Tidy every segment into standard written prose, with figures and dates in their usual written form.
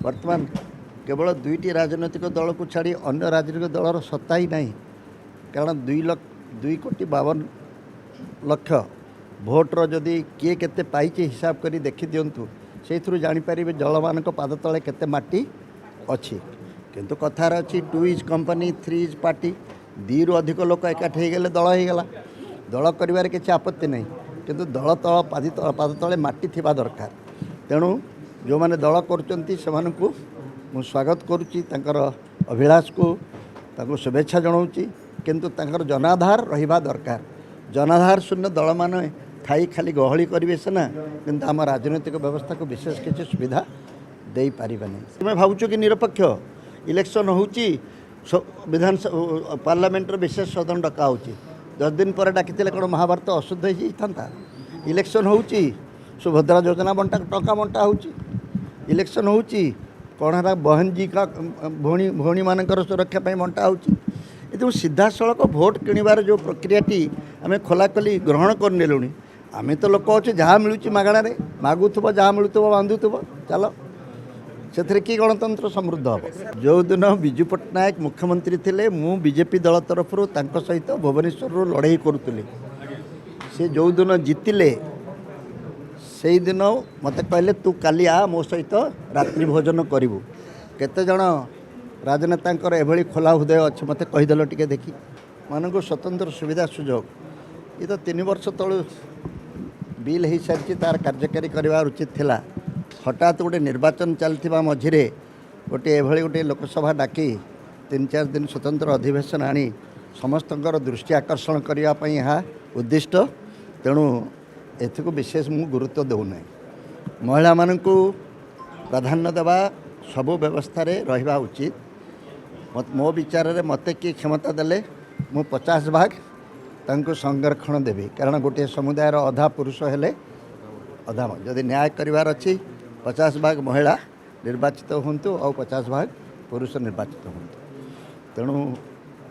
वर्तमान केवल दुईटी राजनैतिक दल को छाड़ी अन्य राजनीतिक दलर सत्ता ही नहीं। कारण 2,52,00,000 भोटर जदि किए केते पाइचे हिसाब करी देखि दिंतु से जापर जल मान पाद तले केते माटी अच्छी। किंतु कथार अच्छी 2 इज कंपनी 3 इज पार्टी। 2 रु अधिक लोक एकाठी हो गले दल होगला। दल कर किसी आपत्ति नहीं, किंतु दल तल पाद तले माटी थिबा दरकार। तेणु जो मैंने दल कर स्वागत करुच्ची अभिलाष को शुभेच्छा जनाऊँगी। किंतु तांकर जनाधार रहिबा दरकार। जनाधार शून्य दल मान थाई खाली गहली करेंगे सीना, किंतु आम राजनैतिक व्यवस्था को विशेष किसी सुविधा दे पारे नहीं। तुम्हें भावुच कि निरपेक्ष इलेक्शन होची विधानसभा पार्लियामेंट विशेष सदन डका हो 10 दिन पर डाकी कौन महाभारत अशुद्ध होता। इलेक्शन होची सुभद्रा योजना बंटा टका बंटा हो। इलेक्शन होची कौन है बहन जी का भौणी मानकर सुरक्षा बंटा हो। ये सीधा सड़क भोट किणवार जो प्रक्रियाटी आम खोलाखोली ग्रहण करनेलु। आम तो लोक अच्छे जहाँ मिलूँ मागणारे मागुव जहाँ मिलूब बांधुव चल से कि गणतंत्र समृद्ध हम। जो दिन विजु पट्टनायक मुख्यमंत्री थे मु बीजेपी दल तरफ सहित भुवनेश्वर लड़ाई करुली। से जो दिन जीतिले से दिन मत कहले तू काली आ मो सहित रात्रि भोजन करूँ। केते जण राजनेता एभली खोला हृदय अच्छे मत कहीदेल टे देखी मानक स्वतंत्र सुविधा सुजोग। ये तो 3 वर्ष तलू बिल हो सारी तार कार्यकारी करवा उचित थिला। हठात गोटे निर्वाचन चलता मझिरे गोटे एभली गोटे लोकसभा डाकी 3-4 दिन स्वतंत्र अधिवेशन आनी समस्तंकर दृष्टि आकर्षण करने यहाँ उद्दिष्ट। तेणु एथको विशेष मु गुरुत्व देना। महिला मानू प्राधान्य देवा सबु व्यवस्था रहा उचित। मो विचार में मत किए क्षमता देले मु 50 भाग तांको संरक्षण देवी। कारण गोटे समुदायर अधा पुरुष हेले अधा जदि न्याय करिवार अच्छी 50 भाग महिला निर्वाचित होंतु और 50 भाग पुरुष निर्वाचित होंतु। तेणु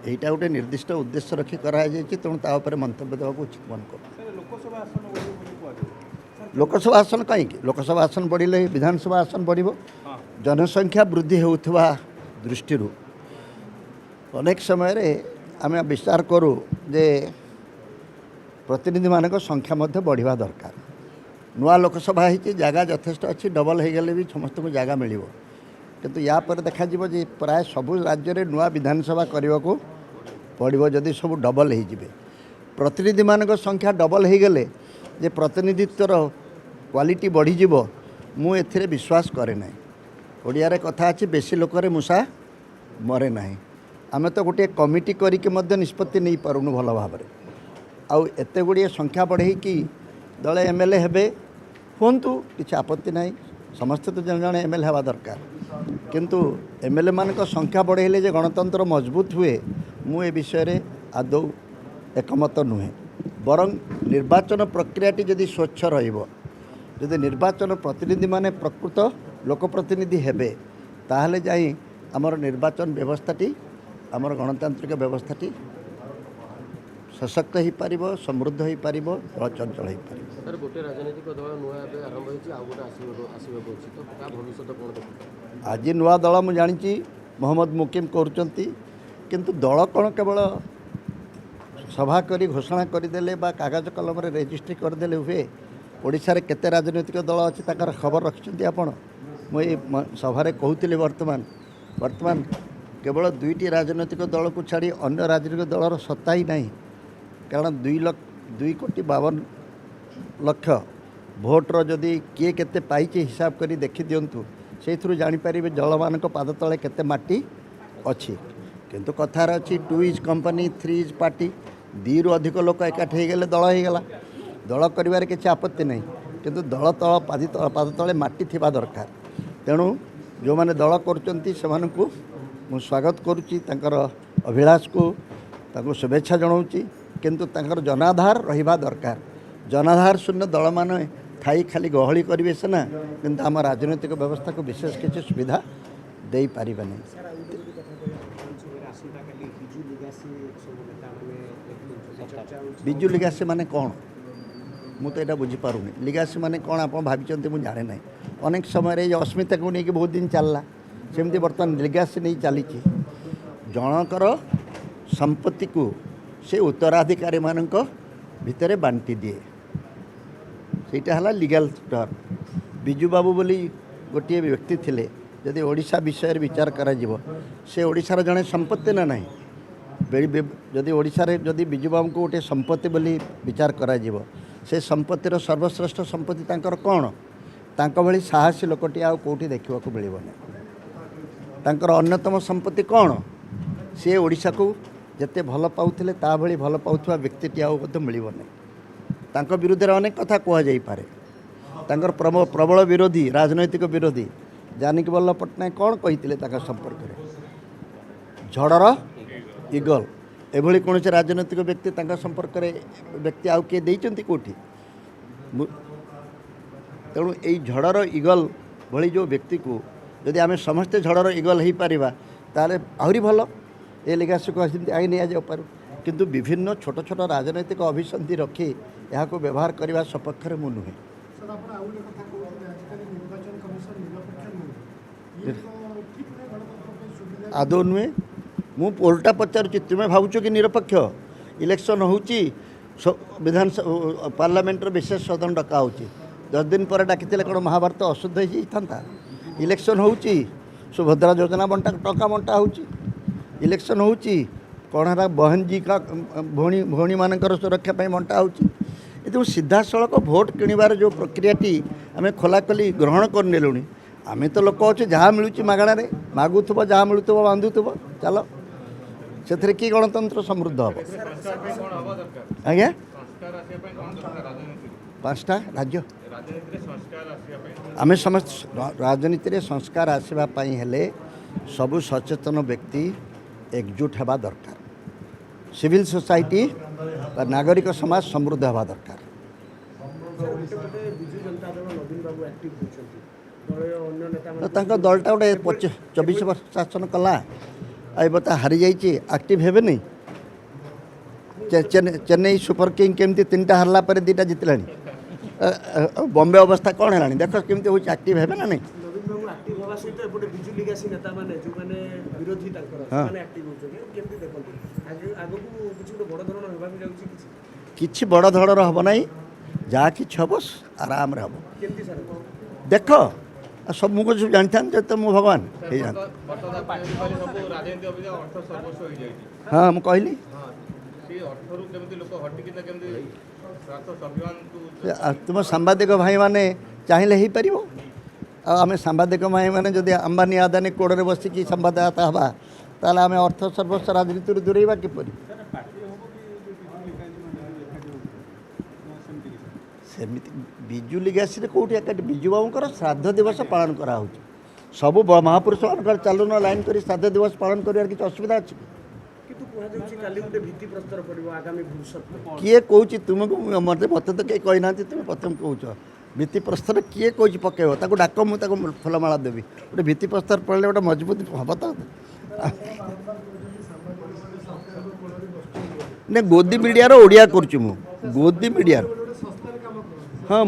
यहीटा गोटे निर्दिष्ट उद्देश्य रखी कराई। तेणु तापर मंतव्य देवा उचित मन कर। लोकसभा आसन कहीं लोकसभा आसन बढ़ले विधानसभा आसन बढ़। जनसंख्या वृद्धि होउथवा दृष्टि अनेक समय आम विचार करूँ जे प्रतिनिधि मान संख्या मध्य बढ़िया दरकार। नुआ लोकसभा होती जगह यथेष्ट अच्छी डबल हो गले भी समस्त को जगह मिल। किंतु या पर देखा जी प्राय सबु राज्य में नुआ विधानसभा करने को पड़ो। जदि सब डबल हो प्रतिनिधि मान संख्या डबल हो गले जे प्रतिनिधित्वर क्वालिटी बढ़ीज मु एथिरे विश्वास करे ना। ओडिया रे कथा अच्छी बेसी लोकरे मूषा मरे ना। आम तो गोटे कमिटी करके निष्पत्ति नहीं पारुनु भल भाव में। आउ एते गुड़िए संख्या बढ़े कि दले एमएलए हेबे होंतु किसी आपत्ति नहीं। समस्ते तो जन जन एमएलए हवा दरकार। किंतु एमएलए मान संख्या बढ़ेले जे गणतंत्र मजबूत हुए मु ए विषय आदौ एकमत नुहे। बरं निर्वाचन प्रक्रियाटी जदि स्वच्छ रहिबो, जदि निर्वाचन प्रतिनिधि माने प्रकृत लोकप्रतिनिधि हेबे ताहले जाई आमर निर्वाचन व्यवस्थाटी आमर गणतांत्रिक व्यवस्थाटी सशक्त हो पार, समृद्ध हो पार, चंचल हो पार। सर गोटे राजनीतिक दल नुआ आरंभ होती आज नुआ दल मुझे जानी मोहम्मद मुकिम करुँच। किंतु दल कौन केवल सभा करी घोषणा करदेले बा कागज कलम रे रेजिस्ट्री करदेले हुए। ओडिशा रे केते राजनीतिक दल अच्छी ताकर खबर रखिंट आपण मुझे सभारे कहूली। वर्तमान केवल 2टी राजनैतिक दल को छाड़ी अन्य राजनीतिक दलर सत्ता ही नहीं। कारण 2,52,00,000 भोटर जदि किए केते पाइचे हिसाब करी देखि दिंतु से जापर जल मान पाद तले केते माटी अच्छी। किंतु कथार अच्छी 2 इज कंपनी 3 इज पार्टी। 2 रु अधिक लोक एकाठी हो गले दल होगला। दल कर किसी आपत्ति नहीं, किंतु दल तल पाद तले माटी थिबा दरकार। तेणु जो मैंने दल कर स्वागत करुच्ची। अभिलाष को शुभेच्छा जनाऊँगी। किंतु तांकर जनाधार रहिबा दरकार। जनाधार शून्य दल मान थाई खाली गहली करेंगे सीना, किंतु आम राजनैतिक व्यवस्था को विशेष किसी सुविधा दे पारे नहीं। बिजु लिगासी माने कौन ମୁଁ ତ ଏଇଟା ବୁଝିପାରୁନି ଲିଗାସି ମାନେ କ'ଣ ଆପଣ ଭାବିଛନ୍ତି ମୁଁ ଜାଣେ ନାହିଁ ଅନେକ ସମୟରେ ଏଇ ଅସ୍ମିତାକୁ ନେଇକି ବହୁତ ଦିନ ଚାଲିଲା ସେମିତି ବର୍ତ୍ତମାନ ଲିଗାସି ନେଇ ଚାଲିଛି ଜଣଙ୍କର ସମ୍ପତ୍ତିକୁ ସେ ଉତ୍ତରାଧିକାରୀମାନଙ୍କ ଭିତରେ ବାଣ୍ଟି ଦିଏ ସେଇଟା ହେଲା ଲିଗାଲ୍ ଟର୍ମ ବିଜୁବାବୁ ବୋଲି ଗୋଟିଏ ବ୍ୟକ୍ତି ଥିଲେ ଯଦି ଓଡ଼ିଶା ବିଷୟରେ ବିଚାର କରାଯିବ ସେ ଓଡ଼ିଶାର ଜଣେ ସମ୍ପତ୍ତି ନା ନାହିଁ ଯଦି ଓଡ଼ିଶାରେ ଯଦି ବିଜୁବାବୁଙ୍କୁ ଗୋଟିଏ ସମ୍ପତ୍ତି ବୋଲି ବିଚାର କରାଯିବ ସେ ସମ୍ପତ୍ତିର ସର୍ବଶ୍ରେଷ୍ଠ ସମ୍ପତ୍ତି ତାଙ୍କର କ'ଣ ତାଙ୍କ ଭଳି ସାହସୀ ଲୋକଟି ଆଉ କେଉଁଠି ଦେଖିବାକୁ ମିଳିବନି ତାଙ୍କର ଅନ୍ୟତମ ସମ୍ପତ୍ତି କ'ଣ ସେ ଓଡ଼ିଶାକୁ ଯେତେ ଭଲ ପାଉଥିଲେ ତା ଭଳି ଭଲ ପାଉଥିବା ବ୍ୟକ୍ତିଟି ଆଉ ମଧ୍ୟ ମିଳିବନି ତାଙ୍କ ବିରୁଦ୍ଧରେ ଅନେକ କଥା କୁହାଯାଇପାରେ ତାଙ୍କର ପ୍ରବଳ ବିରୋଧୀ ରାଜନୈତିକ ବିରୋଧୀ ଜାନକୀ ବଲ୍ଲଭ ପଟ୍ଟନାୟକ କ'ଣ କହିଥିଲେ ତାଙ୍କ ସମ୍ପର୍କରେ ଝଡ଼ର ଇଗଲ ଏଭଳି କୌଣସି ରାଜନୈତିକ ବ୍ୟକ୍ତି ତାଙ୍କ ସମ୍ପର୍କରେ ବ୍ୟକ୍ତି ଆଉ କିଏ ଦେଇଛନ୍ତି କେଉଁଠି ତେଣୁ ଏଇ ଝଡ଼ର ଇଗଲ ଭଳି ଯେଉଁ ବ୍ୟକ୍ତିକୁ ଯଦି ଆମେ ସମସ୍ତେ ଝଡ଼ର ଇଗଲ ହୋଇପାରିବା ତାହେଲେ ଆହୁରି ଭଲ ଏ ଲିଗାସିକୁ ସେମିତି ଆଇ ନିଆଯାଇପାରୁ କିନ୍ତୁ ବିଭିନ୍ନ ଛୋଟ ଛୋଟ ରାଜନୈତିକ ଅଭିସନ୍ଧି ରଖି ଏହାକୁ ବ୍ୟବହାର କରିବା ସପକ୍ଷରେ ମୁଁ ନୁହେଁ ଆଦୌ ନୁହେଁ ମୁଁ ଓଲଟା ପଚାରୁଛି ତୁମେ ଭାବୁଛ କି ନିରପେକ୍ଷ ଇଲେକ୍ସନ୍ ହେଉଛି ବିଧାନସଭା ପାର୍ଲାମେଣ୍ଟର ବିଶେଷ ସଦନ ଡକା ହେଉଛି 10 ଦିନ ପରେ ଡାକିଥିଲେ କ'ଣ ମହାଭାରତ ଅଶୁଦ୍ଧ ହେଇଯାଇଥାନ୍ତା ଇଲେକ୍ସନ୍ ହେଉଛି ସୁଭଦ୍ରା ଯୋଜନା ଟଙ୍କା ବଣ୍ଟା ହେଉଛି ଇଲେକ୍ସନ୍ ହେଉଛି କ'ଣ ହେଲା ବହନଜୀକା ଭଉଣୀମାନଙ୍କର ସୁରକ୍ଷା ପାଇଁ ବଣ୍ଟା ହେଉଛି ଏ ଯେଉଁ ସିଧାସଳଖ ଭୋଟ୍ କିଣିବାର ଯେଉଁ ପ୍ରକ୍ରିୟାଟି ଆମେ ଖୋଲାଖୋଲି ଗ୍ରହଣ କରିନେଲୁଣି ଆମେ ତ ଲୋକ ଅଛୁ ଯାହା ମିଳୁଛି ମାଗଣାରେ ମାଗୁଥିବ ଯାହା ମିଳୁଥିବ ବାନ୍ଧୁଥିବ ଚାଲ ସେଥିରେ କି ଗଣତନ୍ତ୍ର ସମୃଦ୍ଧ ହେବ ଆଜ୍ଞା 5ଟା ରାଜ୍ୟ ଆମେ ସମସ୍ତେ ରାଜନୀତିରେ ସଂସ୍କାର ଆସିବା ପାଇଁ ହେଲେ ସବୁ ସଚେତନ ବ୍ୟକ୍ତି एकजुट ହେବା ଦରକାର ସିଭିଲ ସୋସାଇଟି ବା ନାଗରିକ ସମାଜ ସମୃଦ୍ଧ ହେବା ଦରକାର ତାଙ୍କ ଦଳଟା ଗୋଟେ 24 ବର୍ଷ ଶାସନ କଲା ଏବେ ତ ହାରିଯାଇଛି ଆକ୍ଟିଭ ହେବେନି ଚେନ୍ନାଇ ସୁପର କିଙ୍ଗ କେମିତି 3ଟା ହାରିଲା ପରେ 2ଟା ଜିତିଲାଣି ବମ୍ବେ ଅବସ୍ଥା କ'ଣ ହେଲାଣି ଦେଖ କେମିତି ହେଉଛି ଆକ୍ଟିଭ ହେବେ ନା ନାହିଁ କିଛି ବଡ଼ ଧରଣର ହେବ ନାହିଁ ଯାହା କିଛି ହେବ ଆରାମରେ ହେବ ଦେଖ ସବୁ ମୁଁ ସବୁ ଜାଣିଥାନ୍ତି ଯେ ତ ମୁଁ ଭଗବାନ ହେଇଯାଆନ୍ତି ହଁ ମୁଁ କହିଲି ତୁମ ସାମ୍ବାଦିକ ଭାଇମାନେ ଚାହିଁଲେ ହେଇପାରିବ ଆଉ ଆମେ ସାମ୍ବାଦିକ ଭାଇମାନେ ଯଦି ଆମ୍ବାନୀ ଆଦାନୀ କୋଡ଼ରେ ବସିକି ସମ୍ବାଦଦାତା ହେବା ତାହେଲେ ଆମେ ଅର୍ଥ ସର୍ବସ୍ୱ ରାଜନୀତିରୁ ଦୂରେଇବା କିପରି ସେମିତି ବିଜୁ ଲିଗାସିରେ କେଉଁଠି ଏକାଠି ବିଜୁବାବୁଙ୍କର ଶ୍ରାଦ୍ଧ ଦିବସ ପାଳନ କରାହେଉଛି ସବୁ ମହାପୁରୁଷମାନଙ୍କର ଚାଲୁନ ଲାଇନ୍ କରି ଶ୍ରାଦ୍ଧ ଦିବସ ପାଳନ କରିବାର କିଛି ଅସୁବିଧା ଅଛି କିଏ କହୁଛି ତୁମକୁ ମୋତେ ତ କେହି କହିନାହାନ୍ତି ତୁମେ ପ୍ରଥମେ କହୁଛ ଭିତ୍ତିପ୍ରସ୍ତର କିଏ କହୁଛି ପକାଇବ ତାକୁ ଡାକ ମୁଁ ତାକୁ ଫୁଲମାଳା ଦେବି ଗୋଟେ ଭିତ୍ତିପ୍ରସ୍ତର ପଡ଼ିଲେ ଗୋଟେ ମଜବୁତ ହେବ ତ ନା ଗୋଦି ମିଡ଼ିଆର ଓଡ଼ିଆ କରୁଛି ମୁଁ ଗୋଦି ମିଡ଼ିଆର ହଁ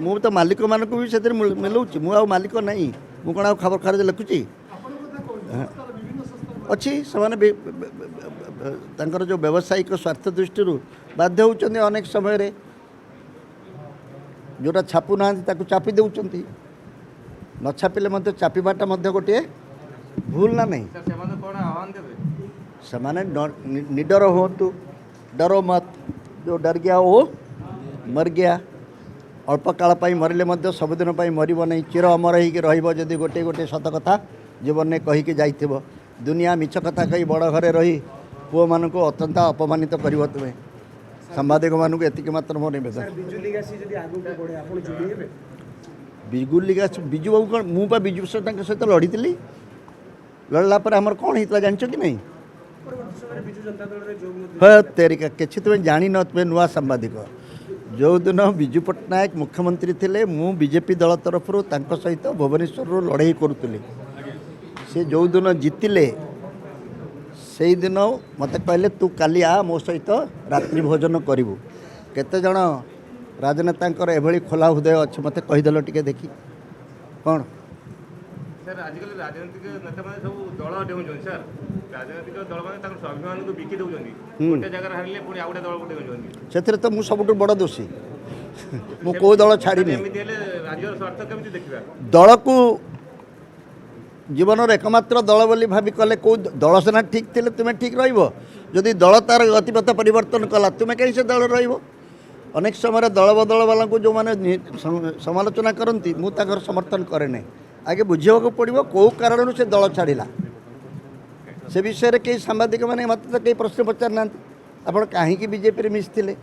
ମୁଁ ତ ମାଲିକମାନଙ୍କୁ ବି ସେଥିରେ ମିଳଉଛି ମୁଁ ଆଉ ମାଲିକ ନାହିଁ ମୁଁ କ'ଣ ଆଉ ଖବର କାଗଜ ଲେଖୁଛି ଅଛି ସେମାନେ ତାଙ୍କର ଯେଉଁ ବ୍ୟବସାୟିକ ସ୍ୱାର୍ଥ ଦୃଷ୍ଟିରୁ ବାଧ୍ୟ ହେଉଛନ୍ତି ଅନେକ ସମୟରେ ଯେଉଁଟା ଛାପୁନାହାନ୍ତି ତାକୁ ଚାପି ଦେଉଛନ୍ତି ନ ଛାପିଲେ ମଧ୍ୟ ଚାପିବାଟା ମଧ୍ୟ ଗୋଟିଏ ଭୁଲ ନା ନାହିଁ ସେମାନେ ନିଡର ହୁଅନ୍ତୁ ଡର ମତ ଯେଉଁ ଡର ଗିଆ ଓ ମର ଗିଆ ଅଳ୍ପ କାଳ ପାଇଁ ମରିଲେ ମଧ୍ୟ ସବୁଦିନ ପାଇଁ ମରିବ ନାହିଁ ଚିର ଅମର ହେଇକି ରହିବ ଯଦି ଗୋଟିଏ ଗୋଟିଏ ସତ କଥା ଜୀବନରେ କହିକି ଯାଇଥିବ ଦୁନିଆ ମିଛ କଥା କହି ବଡ଼ ଘରେ ରହି ପୁଅମାନଙ୍କୁ ଅତ୍ୟନ୍ତ ଅପମାନିତ କରିବ ତୁମେ ସାମ୍ବାଦିକମାନଙ୍କୁ ଏତିକି ମାତ୍ର ମୋ ନିବେଦନ ବିଜୁବାବୁ କ'ଣ ମୁଁ ବା ବିଜୁ ତାଙ୍କ ସହିତ ଲଢ଼ିଥିଲି ଲଢ଼ିଲା ପରେ ଆମର କ'ଣ ହେଇଥିଲା ଜାଣିଛ କି ନାହିଁ ହଁ ତେରିକା କିଛି ତୁମେ ଜାଣିନ ତୁମେ ନୂଆ ସାମ୍ବାଦିକ ଯେଉଁଦିନ ବିଜୁ ପଟ୍ଟନାୟକ ମୁଖ୍ୟମନ୍ତ୍ରୀ ଥିଲେ ମୁଁ ବିଜେପି ଦଳ ତରଫରୁ ତାଙ୍କ ସହିତ ଭୁବନେଶ୍ୱରରୁ ଲଢ଼େଇ କରୁଥିଲି ସେ ଯେଉଁଦିନ ଜିତିଲେ ସେଇଦିନ ମୋତେ କହିଲେ ତୁ କାଲି ଆ ମୋ ସହିତ ରାତ୍ରି ଭୋଜନ କରିବୁ କେତେ ଜଣ ରାଜନେତାଙ୍କର ଏଭଳି ଖୋଲା ହୃଦୟ ଅଛି ମୋତେ କହିଦେଲ ଟିକେ ଦେଖି କ'ଣ ସାର୍ ଆଜିକାଲି ରାଜନୈତିକ ନେତାମାନେ ସବୁ ଦଳ ଡେଉଁଛନ୍ତି ସାର୍ ରାଜନୈତିକ ଦଳମାନେ ତାଙ୍କ ସ୍ୱାଭିମାନକୁ ବିକି ଦେଉଛନ୍ତି ଗୋଟେ ଜାଗାରେ ହାରିଲେ ପୁଣି ଆଉ ଗୋଟେ ଦଳକୁ ଡେଉଁଛନ୍ତି ସେଥିରେ ତ ମୁଁ ସବୁଠୁ ବଡ଼ ଦୋଷୀ ମୁଁ କେଉଁ ଦଳ ଛାଡ଼ିନି ଏମିତି ହେଲେ ରାଜ୍ୟର ସ୍ୱାର୍ଥ କେମିତି ଦେଖିବା ଦଳକୁ ଜୀବନର ଏକମାତ୍ର ଦଳ ବୋଲି ଭାବି କଲେ କେଉଁ ଦଳ ସିନା ଠିକ୍ ଥିଲେ ତୁମେ ଠିକ୍ ରହିବ ଯଦି ଦଳ ତାର ଗତିପଥ ପରିବର୍ତ୍ତନ କଲା ତୁମେ କାହିଁ ସେ ଦଳ ରହିବ ଅନେକ ସମୟରେ ଦଳ ବଦଳ ବାଲାଙ୍କୁ ଯେଉଁମାନେ ସମାଲୋଚନା କରନ୍ତି ମୁଁ ତାଙ୍କର ସମର୍ଥନ କରେ ନାହିଁ ଆଗେ ବୁଝିବାକୁ ପଡ଼ିବ କେଉଁ କାରଣରୁ ସେ ଦଳ ଛାଡ଼ିଲା ସେ ବିଷୟରେ କେହି ସାମ୍ବାଦିକମାନେ ମୋତେ ତ କେହି ପ୍ରଶ୍ନ ପଚାରି ନାହାନ୍ତି ଆପଣ କାହିଁକି ବିଜେପିରେ ମିଶିଥିଲେ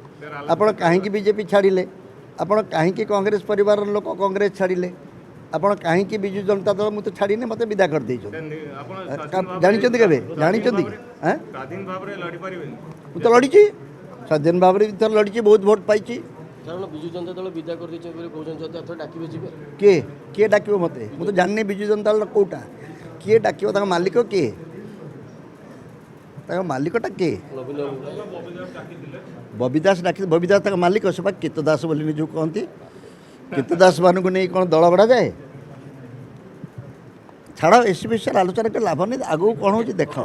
ଆପଣ କାହିଁକି ବିଜେପି ଛାଡ଼ିଲେ ଆପଣ କାହିଁକି କଂଗ୍ରେସ ପରିବାରର ଲୋକ କଂଗ୍ରେସ ଛାଡ଼ିଲେ ଆପଣ କାହିଁକି ବିଜୁ ଜନତା ଦଳ ମୁଁ ତ ଛାଡ଼ିନି ମୋତେ ବିଦା କରିଦେଇଛନ୍ତି ଆପଣ ଜାଣିଛନ୍ତି କେବେ ଜାଣିଛନ୍ତି କି ସ୍ୱାଧୀନ ଭାବରେ ଲଢ଼ିପାରିବେନି ମୁଁ ତ ଲଢ଼ିଛି ସ୍ୱାଧୀନ ଭାବରେ ଥର ଲଢ଼ିଛି ବହୁତ ଭୋଟ୍ ପାଇଛି କାରଣ ବିଜୁ ଜନତା ଦଳ ବିଦା କରିଦେଇছে ବୋଲି କହୁଛନ୍ତି ଯଦି ଏଥର ଡାକିବେ ଯିବେ କିଏ କିଏ ଡାକିବ ମୋତେ ମୁଁ ତ ଜାଣିନି ବିଜୁ ଜନତା ଦଳ କେଉଁଟା କିଏ ଡାକିବ ତାଙ୍କ ମାଲିକ କିଏ ତାଙ୍କ ମାଲିକଟା କିଏ ନବୀନ ବବି ଦାସ ଡାକି ବବି ଦାସ ତାଙ୍କ ମାଲିକ ସେ ବା କୀତ ଦାସ ବୋଲି ନିଜକୁ କହନ୍ତି କୀତ ଦାସମାନଙ୍କୁ ନେଇ କ'ଣ ଦଳ ଗଢ଼ାଯାଏ ଛାଡ଼ ଏସବୁ ବିଷୟରେ ଆଲୋଚନା କରି ଲାଭ ନାହିଁ ଆଗକୁ କ'ଣ ହେଉଛି ଦେଖ